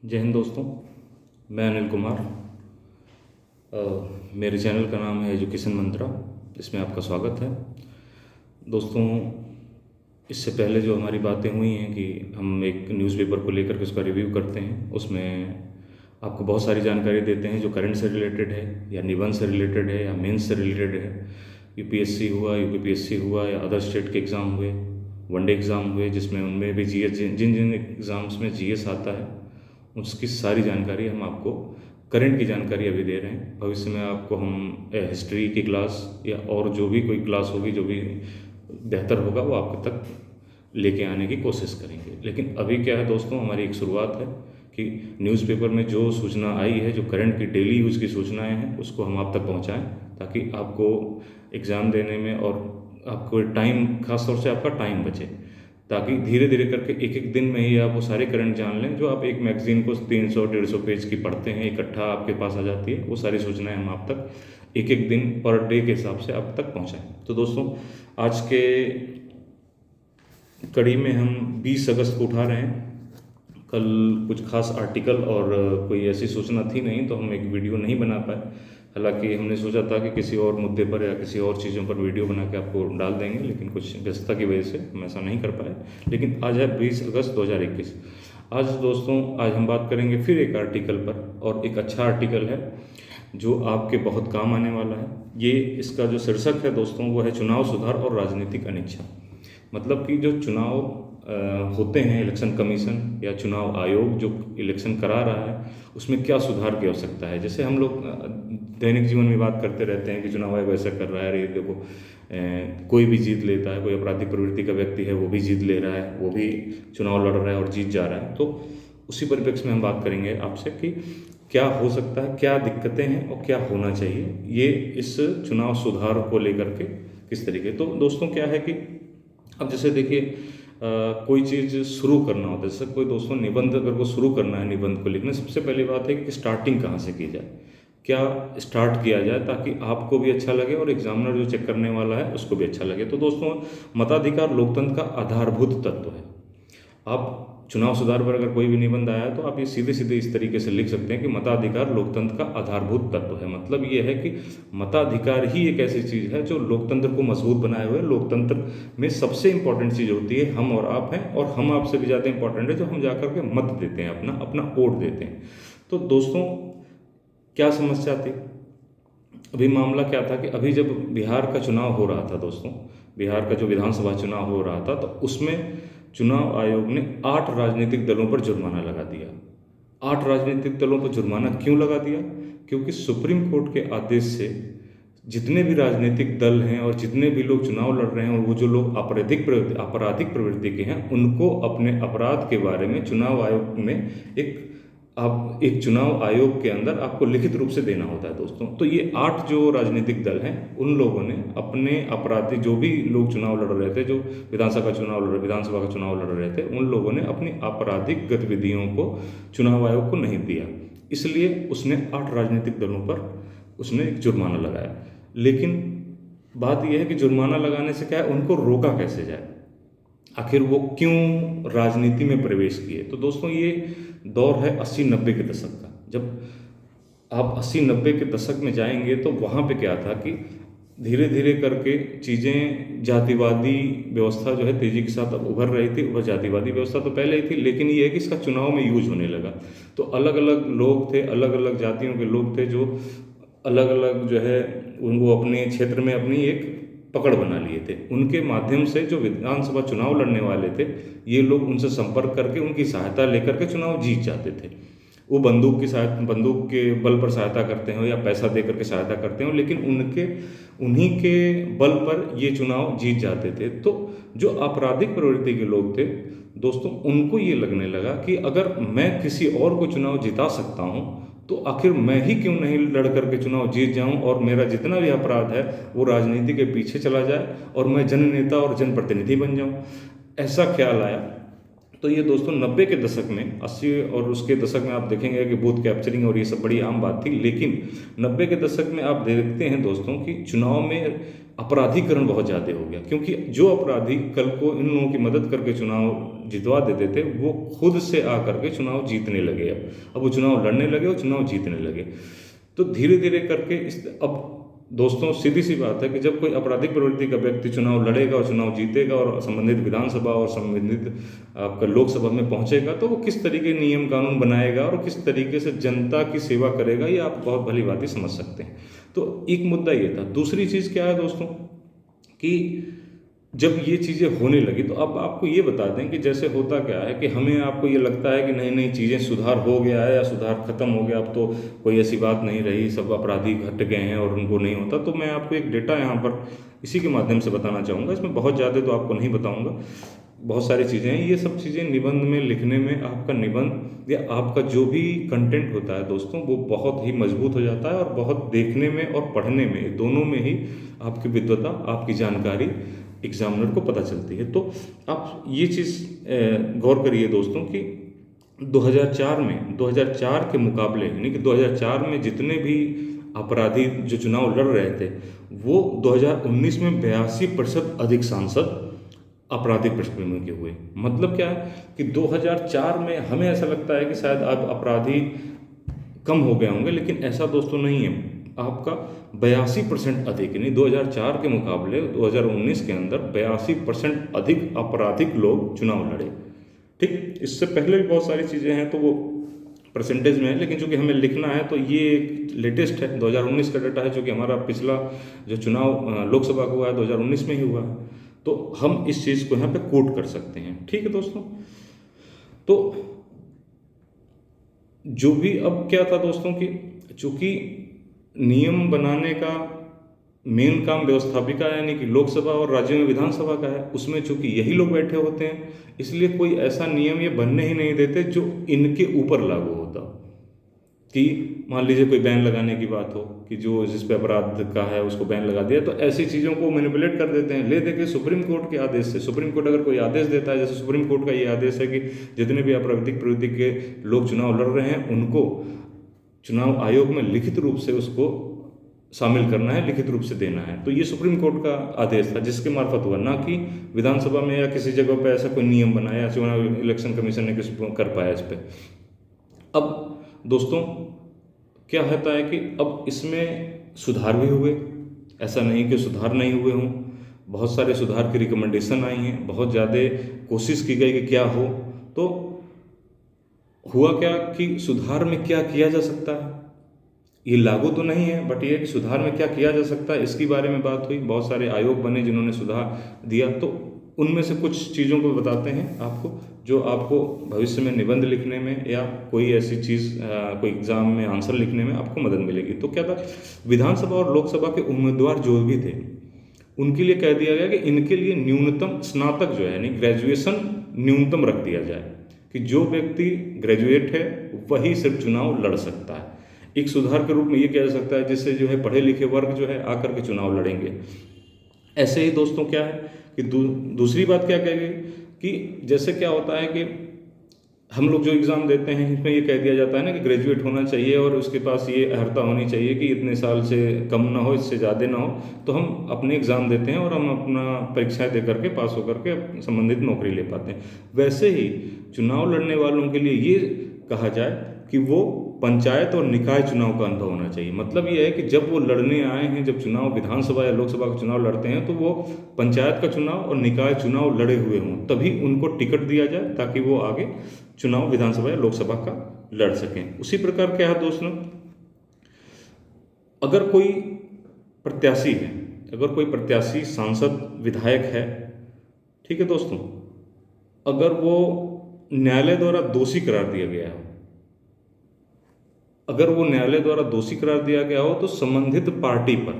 जय हिंद दोस्तों। मैं अनिल कुमार। मेरे चैनल का नाम है एजुकेशन मंत्रा। इसमें आपका स्वागत है दोस्तों। इससे पहले जो हमारी बातें हुई हैं कि हम एक न्यूज़पेपर को लेकर के उसका रिव्यू करते हैं, उसमें आपको बहुत सारी जानकारी देते हैं जो करंट से रिलेटेड है या निबंध से रिलेटेड है या मेंस से रिलेटेड है। यूपीएससी हुआ, यूपीपीएससी हुआ या अदर स्टेट के एग्ज़ाम हुए, वनडे एग्ज़ाम हुए जिसमें उनमें भी जीएस, जिन जिन एग्ज़ाम्स में जीएस आता है उसकी सारी जानकारी हम आपको, करंट की जानकारी अभी दे रहे हैं। भविष्य में आपको हम हिस्ट्री की क्लास या और जो भी कोई क्लास होगी जो भी बेहतर होगा वो आपके तक लेके आने की कोशिश करेंगे। लेकिन अभी क्या है दोस्तों, हमारी एक शुरुआत है कि न्यूज़पेपर में जो सूचना आई है, जो करंट की डेली यूज़ की सूचनाएं हैं, उसको हम आप तक पहुंचाएं ताकि आपको एग्ज़ाम देने में और आपको टाइम, खासतौर से आपका टाइम बचे, ताकि धीरे धीरे करके एक एक दिन में ही आप वो सारे करंट जान लें जो आप एक मैगजीन को 300-150 पेज की पढ़ते हैं, इकट्ठा आपके पास आ जाती है। वो सारी सूचनाएं हम आप तक एक एक दिन पर डे के हिसाब से आप तक पहुंचाएं। तो दोस्तों, आज के कड़ी में हम 20 अगस्त को उठा रहे हैं। कल कुछ खास आर्टिकल और कोई ऐसी सूचना थी नहीं तो हम एक वीडियो नहीं बना पाए। हालांकि हमने सोचा था कि किसी और मुद्दे पर या किसी और चीज़ों पर वीडियो बना के आपको डाल देंगे, लेकिन कुछ व्यस्तता की वजह से हम ऐसा नहीं कर पाए। लेकिन आज है 20 अगस्त 2021। आज दोस्तों, आज हम बात करेंगे फिर एक आर्टिकल पर, और एक अच्छा आर्टिकल है जो आपके बहुत काम आने वाला है। ये इसका जो शीर्षक है दोस्तों वो है चुनाव सुधार और राजनीतिक अनिच्छा। मतलब कि जो चुनाव होते हैं, इलेक्शन कमीशन या चुनाव आयोग जो इलेक्शन करा रहा है उसमें क्या सुधार की आवश्यकता है। जैसे हम लोग दैनिक जीवन में बात करते रहते हैं कि चुनाव आयोग ऐसा कर रहा है, अरे देखो कोई भी जीत लेता है, कोई आपराधिक प्रवृत्ति का व्यक्ति है वो भी जीत ले रहा है, वो भी चुनाव लड़ रहा है और जीत जा रहा है। तो उसी परिप्रेक्ष्य में हम बात करेंगे आपसे कि क्या हो सकता है, क्या दिक्कतें हैं और क्या होना चाहिए ये इस चुनाव सुधार को लेकर के किस तरीके। तो दोस्तों क्या है कि अब जैसे देखिए, कोई चीज़ शुरू करना होता है, जैसे कोई दोस्तों निबंध अगर को शुरू करना है, निबंध को लिखना, सबसे पहली बात है कि स्टार्टिंग कहाँ से की जाए, क्या स्टार्ट किया जाए ताकि आपको भी अच्छा लगे और एग्जामिनर जो चेक करने वाला है उसको भी अच्छा लगे। तो दोस्तों, मताधिकार लोकतंत्र का आधारभूत तत्व है। आप चुनाव सुधार पर अगर कोई भी निबंध आया तो आप ये सीधे सीधे इस तरीके से लिख सकते हैं कि मताधिकार लोकतंत्र का आधारभूत तत्व है। मतलब ये है कि मताधिकार ही एक ऐसी चीज़ है जो लोकतंत्र को मजबूत बनाए हुए। लोकतंत्र में सबसे इंपॉर्टेंट चीज़ होती है हम और आप हैं, और हम आपसे भी ज़्यादा इंपॉर्टेंट है जो हम जाकर के मत देते हैं, अपना अपना वोट देते हैं। तो दोस्तों, क्या समस्या थी, अभी मामला क्या था कि अभी जब बिहार का चुनाव हो रहा था दोस्तों, बिहार का जो विधानसभा चुनाव हो रहा था, तो उसमें चुनाव आयोग ने 8 राजनीतिक दलों पर जुर्माना लगा दिया। 8 राजनीतिक दलों पर जुर्माना क्यों लगा दिया? क्योंकि सुप्रीम कोर्ट के आदेश से जितने भी राजनीतिक दल हैं और जितने भी लोग चुनाव लड़ रहे हैं और वो जो लोग आपराधिक प्रवृत्ति के हैं, उनको अपने अपराध के बारे में चुनाव आयोग में एक चुनाव आयोग के अंदर आपको लिखित रूप से देना होता है दोस्तों। तो ये 8 जो राजनीतिक दल हैं उन लोगों ने अपने आपराधिक, जो भी लोग चुनाव लड़ रहे थे, जो विधानसभा का चुनाव लड़ रहे थे, उन लोगों ने अपनी आपराधिक गतिविधियों को चुनाव आयोग को नहीं दिया, इसलिए उसने 8 राजनीतिक दलों पर उसने एक जुर्माना लगाया। लेकिन बात यह है कि जुर्माना लगाने से क्या है, उनको रोका कैसे जाए, आखिर वो क्यों राजनीति में प्रवेश किए। तो दोस्तों, ये दौर है 80-90 के दशक का। जब आप 80-90 के दशक में जाएंगे तो वहाँ पे क्या था कि धीरे धीरे करके चीज़ें, जातिवादी व्यवस्था जो है तेज़ी के साथ अब उभर रही थी। वह जातिवादी व्यवस्था तो पहले ही थी, लेकिन ये है कि इसका चुनाव में यूज होने लगा। तो अलग अलग लोग थे, अलग अलग जातियों के लोग थे जो अलग अलग जो है उनको अपने क्षेत्र में अपनी एक पकड़ बना लिए थे। उनके माध्यम से जो विधानसभा चुनाव लड़ने वाले थे, ये लोग उनसे संपर्क करके उनकी सहायता लेकर के चुनाव जीत जाते थे। वो बंदूक के बल पर सहायता करते हो या पैसा दे करके सहायता करते हो, लेकिन उन्हीं के बल पर ये चुनाव जीत जाते थे। तो जो आपराधिक प्रवृत्ति के लोग थे दोस्तों, उनको ये लगने लगा कि अगर मैं किसी और को चुनाव जिता सकता हूँ तो आखिर मैं ही क्यों नहीं लड़ करके चुनाव जीत जाऊं और मेरा जितना भी अपराध है वो राजनीति के पीछे चला जाए और मैं जननेता और जनप्रतिनिधि बन जाऊं। ऐसा ख्याल आया। तो ये दोस्तों 90 के दशक में, 80 और उसके दशक में आप देखेंगे कि बूथ कैप्चरिंग और ये सब बड़ी आम बात थी। लेकिन 90 के दशक में आप देखते हैं दोस्तों कि चुनाव में अपराधीकरण बहुत ज़्यादा हो गया, क्योंकि जो अपराधी कल को इन लोगों की मदद करके चुनाव जितवा देते थे वो खुद से आकर के चुनाव जीतने लगे। अब वो चुनाव लड़ने लगे और चुनाव जीतने लगे। तो धीरे धीरे करके अब दोस्तों सीधी सी बात है कि जब कोई आपराधिक प्रवृत्ति का व्यक्ति चुनाव लड़ेगा और चुनाव जीतेगा और संबंधित विधानसभा और संबंधित आपका लोकसभा में पहुंचेगा, तो वो किस तरीके नियम कानून बनाएगा और किस तरीके से जनता की सेवा करेगा, ये आप बहुत भली भांति समझ सकते हैं। तो एक मुद्दा ये था। दूसरी चीज़ क्या है दोस्तों कि जब ये चीज़ें होने लगी तो अब आपको ये बता दें कि जैसे होता क्या है कि हमें आपको ये लगता है कि नई नई चीज़ें सुधार हो गया है या सुधार खत्म हो गया, अब तो कोई ऐसी बात नहीं रही, सब अपराधी घट गए हैं और उनको नहीं होता। तो मैं आपको एक डेटा यहाँ पर इसी के माध्यम से बताना चाहूँगा। इसमें बहुत ज़्यादा तो आपको नहीं बताऊँगा, बहुत सारी चीज़ें हैं। ये सब चीज़ें निबंध में लिखने में आपका निबंध या आपका जो भी कंटेंट होता है दोस्तों, वो बहुत ही मजबूत हो जाता है और बहुत देखने में और पढ़ने में, दोनों में ही आपकी विद्वता, आपकी जानकारी एग्जामिनर को पता चलती है। तो आप ये चीज़ गौर करिए दोस्तों कि 2004 के मुकाबले, यानी कि 2004 में जितने भी अपराधी जो चुनाव लड़ रहे थे, वो 2019 में 82% अधिक सांसद आपराधिक पृष्ठभूमि के हुए। मतलब क्या है कि 2004 में हमें ऐसा लगता है कि शायद अब अपराधी कम हो गए होंगे, लेकिन ऐसा दोस्तों नहीं है। आपका 82% अधिक, यानी 2004 के मुकाबले 2019 के अंदर 82% अधिक आपराधिक लोग चुनाव लड़े। ठीक, इससे पहले भी बहुत सारी चीज़ें हैं तो वो परसेंटेज में है, लेकिन चूंकि हमें लिखना है तो ये लेटेस्ट है, 2019 का डाटा है, जो कि हमारा पिछला जो चुनाव लोकसभा का हुआ है 2019 में ही हुआ है। तो हम इस चीज़ को यहाँ पे कोट कर सकते हैं। ठीक है दोस्तों, तो जो भी अब क्या था दोस्तों कि चूंकि नियम बनाने का मेन काम व्यवस्थापिका यानी कि लोकसभा और राज्य में विधानसभा का है, उसमें चूंकि यही लोग बैठे होते हैं, इसलिए कोई ऐसा नियम ये बनने ही नहीं देते जो इनके ऊपर लागू होता। कि मान लीजिए कोई बैन लगाने की बात हो कि जो जिस पे अपराध का है उसको बैन लगा दिया, तो ऐसी चीज़ों को मैनिपुलेट कर देते हैं, ले देके सुप्रीम कोर्ट के आदेश से। सुप्रीम कोर्ट अगर कोई आदेश देता है, जैसे सुप्रीम कोर्ट का ये आदेश है कि जितने भी आपराधिक प्रवृत्ति के लोग चुनाव लड़ रहे हैं उनको चुनाव आयोग में लिखित रूप से उसको शामिल करना है, लिखित रूप से देना है। तो ये सुप्रीम कोर्ट का आदेश था जिसके मार्फत हुआ, ना कि विधानसभा में या किसी जगह पे ऐसा कोई नियम बनाया या चुनाव इलेक्शन कमीशन ने किसी कर पाया इस पर। अब दोस्तों क्या होता है कि अब इसमें सुधार भी हुए, ऐसा नहीं कि सुधार नहीं हुए हों, बहुत सारे सुधार की रिकमेंडेशन आई हैं, बहुत ज़्यादा कोशिश की गई कि क्या हो। तो हुआ क्या कि सुधार में क्या किया जा सकता है, ये लागू तो नहीं है, बट ये कि सुधार में क्या किया जा सकता है इसके बारे में बात हुई। बहुत सारे आयोग बने जिन्होंने सुधार दिया, तो उनमें से कुछ चीज़ों को बताते हैं आपको, जो आपको भविष्य में निबंध लिखने में या कोई ऐसी चीज़ कोई एग्ज़ाम में आंसर लिखने में आपको मदद मिलेगी। तो क्या था, विधानसभा और लोकसभा के उम्मीदवार जो भी थे उनके लिए कह दिया गया कि इनके लिए न्यूनतम स्नातक जो है यानी ग्रेजुएशन न्यूनतम रख दिया जाए, कि जो व्यक्ति ग्रेजुएट है वही सिर्फ चुनाव लड़ सकता है। एक सुधार के रूप में ये किया जा सकता है जिससे जो है पढ़े लिखे वर्ग जो है आकर के चुनाव लड़ेंगे। ऐसे ही दोस्तों क्या है कि दूसरी बात क्या कह गई कि जैसे क्या होता है कि हम लोग जो एग्ज़ाम देते हैं इसमें ये कह दिया जाता है ना कि ग्रेजुएट होना चाहिए और उसके पास ये अर्हता होनी चाहिए कि इतने साल से कम ना हो, इससे ज़्यादा ना हो, तो हम अपने एग्ज़ाम देते हैं और हम अपना परीक्षाएं दे करके पास होकर के संबंधित नौकरी ले पाते हैं। वैसे ही चुनाव लड़ने वालों के लिए ये कहा जाए कि वो पंचायत और निकाय चुनाव का अनुभव होना चाहिए। मतलब ये है कि जब वो लड़ने आए हैं, जब चुनाव विधानसभा या लोकसभा का चुनाव लड़ते हैं, तो वो पंचायत का चुनाव और निकाय चुनाव लड़े हुए हों, तभी उनको टिकट दिया जाए ताकि वो आगे चुनाव विधानसभा या लोकसभा का लड़ सकें। उसी प्रकार क्या है दोस्तों, अगर कोई प्रत्याशी है, अगर कोई प्रत्याशी सांसद विधायक है, ठीक है दोस्तों, अगर वो न्यायालय द्वारा दोषी करार दिया गया हो, अगर वो न्यायालय द्वारा दोषी करार दिया गया हो तो संबंधित पार्टी पर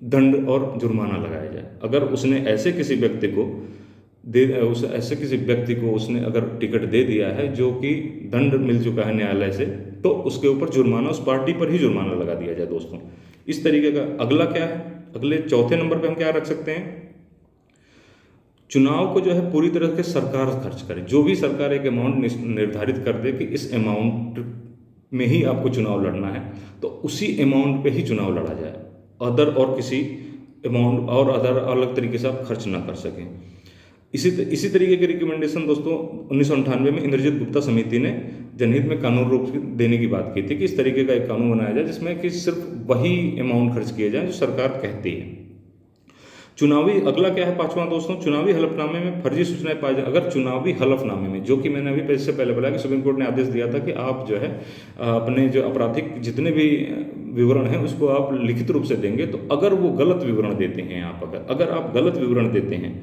दंड और जुर्माना लगाया जाए। अगर उसने ऐसे किसी व्यक्ति को उसने अगर टिकट दे दिया है जो कि दंड मिल चुका है न्यायालय से, तो उसके ऊपर जुर्माना, उस पार्टी पर ही जुर्माना लगा दिया जाए दोस्तों। इस तरीके का अगला क्या है, अगले चौथे नंबर पे हम क्या रख सकते हैं, चुनाव को जो है पूरी तरह से सरकार खर्च करे। जो भी सरकार एक अमाउंट निर्धारित कर दे कि इस अमाउंट में ही आपको चुनाव लड़ना है, तो उसी अमाउंट पे ही चुनाव लड़ा जाए, अदर और किसी अमाउंट और अदर अलग तरीके से आप खर्च ना कर सकें। इसी तरीके की रिकमेंडेशन दोस्तों 1998 में इंद्रजीत गुप्ता समिति ने जनहित में कानून रूप देने की बात की थी कि इस तरीके का एक कानून बनाया जाए जिसमें कि सिर्फ वही अमाउंट खर्च किए जाए जो सरकार कहती है। चुनावी अगला क्या है, पांचवा दोस्तों, चुनावी हलफनामे में फर्जी सूचनाएं पाई जाए। अगर चुनावी हलफनामे में, जो कि मैंने अभी इससे पहले बोला कि सुप्रीम कोर्ट ने आदेश दिया था कि आप जो है अपने जो आपराधिक जितने भी विवरण हैं उसको आप लिखित रूप से देंगे, तो अगर वो गलत विवरण देते हैं आप, अगर आप गलत विवरण देते हैं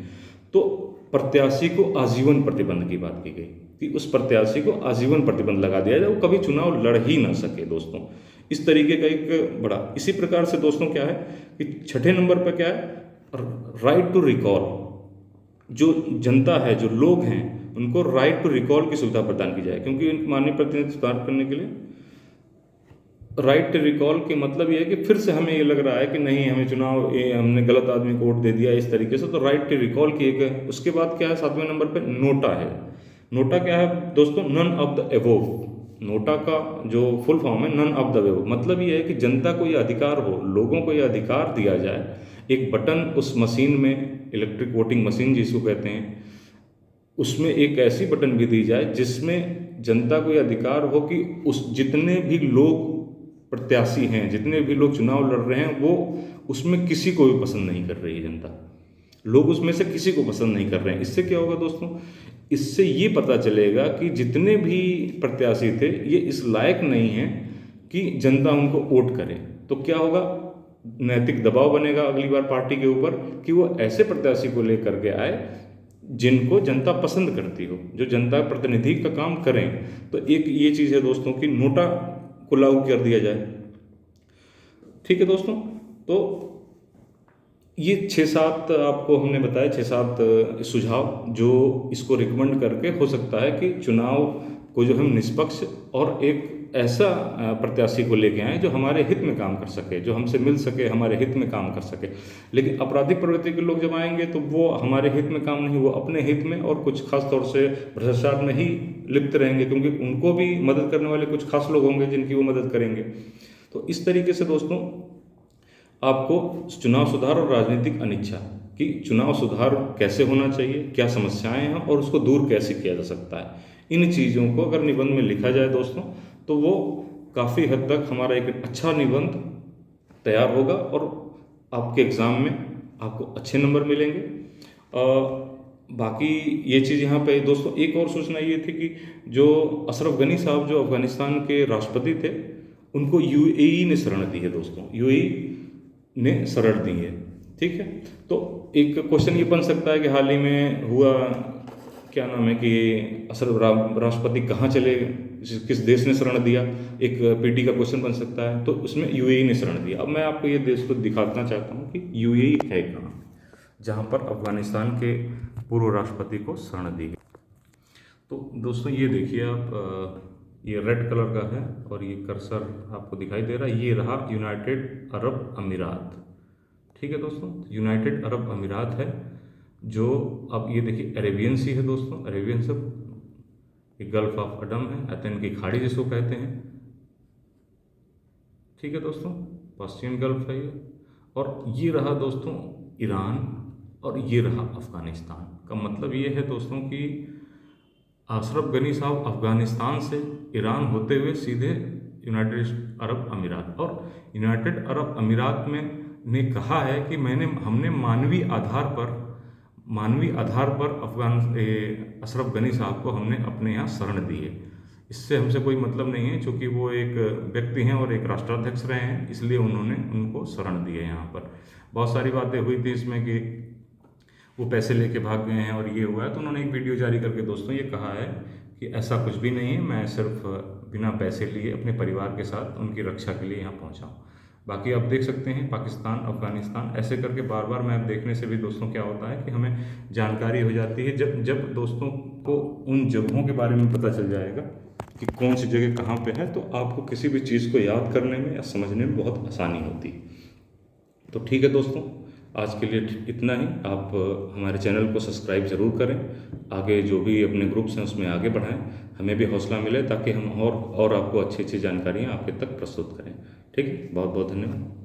तो प्रत्याशी को आजीवन प्रतिबंध की बात की गई कि उस प्रत्याशी को आजीवन प्रतिबंध लगा दिया जाए, वो कभी चुनाव लड़ ही ना सके दोस्तों। इस तरीके का एक बड़ा, इसी प्रकार से दोस्तों क्या है कि छठे नंबर पर क्या है, राइट टू रिकॉल। जो जनता है, जो लोग हैं, उनको राइट टू रिकॉल की सुविधा प्रदान की जाए, क्योंकि माननीय प्रतिनिधि सुधार करने के लिए राइट टू रिकॉल के मतलब ये है कि फिर से हमें ये लग रहा है कि नहीं हमें चुनाव, ये हमने गलत आदमी को वोट दे दिया इस तरीके से, तो राइट टू रिकॉल की एक। उसके बाद क्या है, सातवें नंबर पे नोटा है। नोटा क्या है दोस्तों, none of the above. NOTA का जो फुल फॉर्म है नन ऑफ द एबोव, मतलब ये है कि जनता को ये अधिकार हो, लोगों को ये अधिकार दिया जाए, एक बटन उस मशीन में, इलेक्ट्रिक वोटिंग मशीन जिसको कहते हैं, उसमें एक ऐसी बटन भी दी जाए जिसमें जनता को ये अधिकार हो कि उस जितने भी लोग प्रत्याशी हैं, जितने भी लोग चुनाव लड़ रहे हैं, वो उसमें किसी को भी पसंद नहीं कर रही है जनता, लोग उसमें से किसी को पसंद नहीं कर रहे हैं। इससे क्या होगा दोस्तों, इससे ये पता चलेगा कि जितने भी प्रत्याशी थे ये इस लायक नहीं हैं कि जनता उनको वोट करे। तो क्या होगा, नैतिक दबाव बनेगा अगली बार पार्टी के ऊपर कि वो ऐसे प्रत्याशी को लेकर के आए जिनको जनता पसंद करती हो, जो जनता प्रतिनिधि का काम करें। तो एक ये चीज़ है दोस्तों कि नोटा को लागू कर दिया जाए। ठीक है दोस्तों, तो ये 6-7 आपको हमने बताया, 6-7 सुझाव जो इसको रिकमेंड करके हो सकता है कि चुनाव को जो हम निष्पक्ष और एक ऐसा प्रत्याशी को लेके आए जो हमारे हित में काम कर सके, जो हमसे मिल सके, हमारे हित में काम कर सके। लेकिन आपराधिक प्रवृत्ति के लोग जब आएंगे तो वो हमारे हित में काम नहीं, वो अपने हित में और कुछ खास तौर से भ्रष्टाचार में ही लिप्त रहेंगे, क्योंकि उनको भी मदद करने वाले कुछ खास लोग होंगे जिनकी वो मदद करेंगे। तो इस तरीके से दोस्तों आपको चुनाव सुधार और राजनीतिक अनिच्छा कि चुनाव सुधार कैसे होना चाहिए, क्या समस्याएं हैं और उसको दूर कैसे किया जा सकता है, इन चीज़ों को अगर निबंध में लिखा जाए दोस्तों तो वो काफ़ी हद तक हमारा एक अच्छा निबंध तैयार होगा और आपके एग्ज़ाम में आपको अच्छे नंबर मिलेंगे। बाकी ये चीज़ यहाँ पे दोस्तों, एक और सूचना ये थी कि जो अशरफ गनी साहब जो अफ़गानिस्तान के राष्ट्रपति थे, उनको यूएई ने शरण दी है दोस्तों, यूएई ने शरण दी है। ठीक है, तो एक क्वेश्चन ये बन सकता है कि हाल ही में हुआ क्या नाम है कि अशरफ राष्ट्रपति कहाँ चले, किस देश ने शरण दिया, एक पीटी का क्वेश्चन बन सकता है। तो उसमें यूएई ने शरण दिया। अब मैं आपको ये देश को दिखाना चाहता हूँ कि यूएई है कहाँ, जहाँ पर अफगानिस्तान के पूर्व राष्ट्रपति को शरण दी गई। तो दोस्तों ये देखिए आप, ये रेड कलर का है और ये कर्सर आपको दिखाई दे रहा है, ये रहा यूनाइटेड अरब अमीरात। ठीक है दोस्तों, यूनाइटेड अरब अमीरात है जो, अब ये देखिए अरेबियन सी है दोस्तों, अरेबियन सब, ये गल्फ ऑफ अडम है, एथेन की खाड़ी जिसको कहते हैं। ठीक है दोस्तों, पर्शियन गल्फ है ये। और ये रहा दोस्तों ईरान और ये रहा अफगानिस्तान। का मतलब ये है दोस्तों कि अशरफ गनी साहब अफगानिस्तान से ईरान होते हुए सीधे यूनाइटेड अरब अमीरात, और यूनाइटेड अरब अमीरात में ने कहा है कि हमने मानवीय आधार पर अशरफ गनी साहब को हमने अपने यहाँ शरण दी है। इससे हमसे कोई मतलब नहीं है, क्योंकि वो एक व्यक्ति हैं और एक राष्ट्राध्यक्ष रहे हैं, इसलिए उन्होंने उनको शरण दी है। यहाँ पर बहुत सारी बातें हुई थी इसमें कि वो पैसे लेके भाग गए हैं और ये हुआ है, तो उन्होंने एक वीडियो जारी करके दोस्तों ये कहा है कि ऐसा कुछ भी नहीं है, मैं सिर्फ बिना पैसे लिए अपने परिवार के साथ उनकी रक्षा के लिए यहाँ पहुँचा हूँ। बाकी आप देख सकते हैं पाकिस्तान, अफगानिस्तान, ऐसे करके बार बार मैप देखने से भी दोस्तों क्या होता है कि हमें जानकारी हो जाती है। जब दोस्तों को उन जगहों के बारे में पता चल जाएगा कि कौन सी जगह कहाँ पे है, तो आपको किसी भी चीज़ को याद करने में या समझने में बहुत आसानी होती है। तो ठीक है दोस्तों, आज के लिए इतना ही। आप हमारे चैनल को सब्सक्राइब ज़रूर करें, आगे जो भी अपने ग्रुप्स हैं उसमें आगे बढ़ाएं, हमें भी हौसला मिले ताकि हम और आपको अच्छी अच्छी जानकारियाँ आपके तक प्रस्तुत करें। ठीक है, बहुत बहुत धन्यवाद।